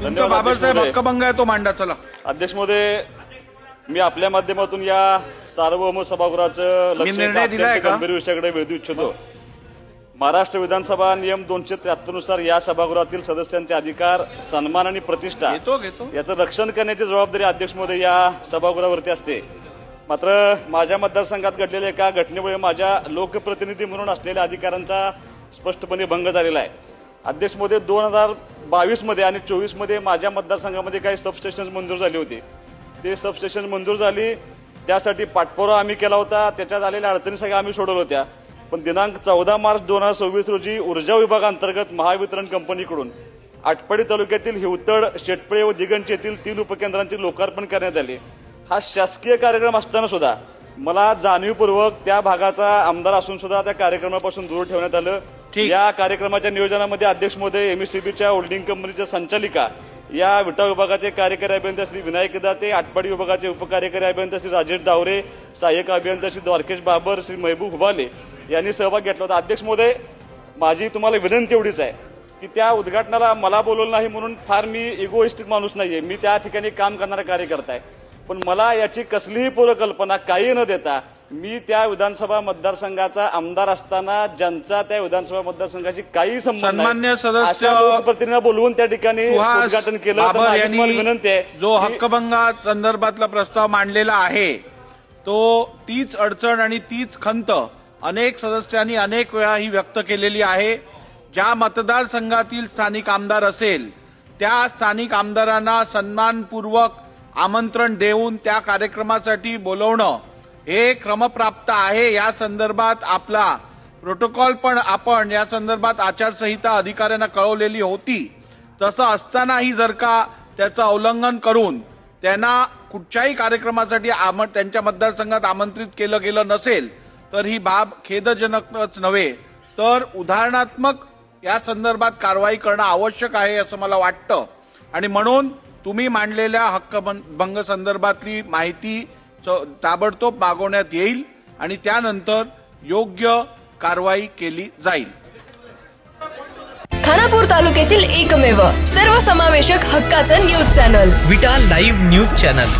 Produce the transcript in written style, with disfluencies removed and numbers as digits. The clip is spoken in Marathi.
तुमचा बाबासाहेब हक्कभंग आहे तो मांडा. चला अध्यक्ष महोदय, मी आपल्या माध्यमातून या सार्वभौम सभागृहाचं लक्ष एका गंभीर विषयाकडे वेधू इच्छितो. महाराष्ट्र विधानसभा नियम 273 नुसार या सभागृहातील सदस्यांचे अधिकार, सन्मान आणि प्रतिष्ठा याचं रक्षण करण्याची जबाबदारी अध्यक्ष महोदय या सभागृहावरती असते. मात्र माझ्या मतदारसंघात घडलेल्या एका घटनेमुळे माझ्या लोकप्रतिनिधी म्हणून असलेल्या अधिकारांचा स्पष्टपणे भंग झालेला आहे. अध्यक्ष महोदय, 2022 मध्ये आणि 24 मध्ये माझ्या मतदारसंघामध्ये काही सबस्टेशन मंजूर झाली होती. ते सबस्टेशन मंजूर झाली, त्यासाठी पाठपुरावा आम्ही केला होता. त्याच्यात आलेल्या अडचणी सगळ्या आम्ही सोडवल्या होत्या. पण दिनांक 14 मार्च 2026 रोजी ऊर्जा विभागांतर्गत महावितरण कंपनीकडून आटपाडी तालुक्यातील हिवतड, शेटपळे व दिगंज येथील 3 उपकेंद्रांचे लोकार्पण करण्यात आले. हा शासकीय कार्यक्रम असताना सुद्धा मला जाणीवपूर्वक त्या भागाचा आमदार असून सुद्धा त्या कार्यक्रमापासून दूर ठेवण्यात आलं. या कार्यक्रमाच्या नियोजनामध्ये अध्यक्ष महोदय एमएससीबीच्या होल्डिंग कंपनीच्या संचालिका, या विटा विभागाचे कार्यकारी अभियंता श्री विनायक दाते, आटपाडी विभागाचे उपकार्यकारी अभियंता श्री राजेश डावरे, सहाय्यक अभियंता श्री द्वारकेश बाबर, श्री महबूब हुबाले यांनी सहभाग घेतला होता. अध्यक्ष महोदय, माझी तुम्हाला विनंती एवढीच आहे की त्या उद्घाटनाला मला बोलवलं नाही म्हणून फार मी इगोइस्टिक माणूस नाहीये. मी त्या ठिकाणी काम करणारा कार्यकर्ता आहे. पण मला याची कसलीही पूर्वकल्पना काही न देता मी त्या विधानसभा मतदारसंघाचा आमदार असताना ज्यांचा त्या विधानसभा मतदारसंघाची काही संबंध नाही अशा लोकप्रतिनिधींना बोलवून त्या ठिकाणी उद्घाटन केलं. विनंती आहे, जो हक्कभंगा संदर्भातला प्रस्ताव मांडलेला आहे तो तीच अडचण आणि तीच खंत अनेक सदस्यांनी अनेक वेळा ही व्यक्त केलेली आहे. ज्या मतदारसंघातील स्थानिक आमदार असेल त्या स्थानिक आमदारांना सन्मानपूर्वक आमंत्रण देऊन त्या कार्यक्रमासाठी बोलवणं हे क्रमप्राप्त आहे. या संदर्भात आपला प्रोटोकॉल पण आपण या संदर्भात आचारसंहिता अधिकाऱ्यांना कळवलेली होती. तसं असतानाही जर का त्याचं उल्लंघन करून त्यांना कुठच्याही कार्यक्रमासाठी त्यांच्या मतदारसंघात आमंत्रित केलं गेलं नसेल तर ही बाब खेदजनकच नव्हे तर उदाहरणात्मक या संदर्भात कारवाई करणं आवश्यक आहे असं मला वाटतं. आणि म्हणून तुम्ही मांडलेल्या हक्कभंग संदर्भातली माहिती ताबडतोब मागवण्यात येईल आणि त्यानंतर योग्य कारवाई केली जाईल. खानापूर तालुक्यातील एकमेव सर्वसमावेशक हक्काचं न्यूज चॅनल विटा लाईव्ह न्यूज चॅनल.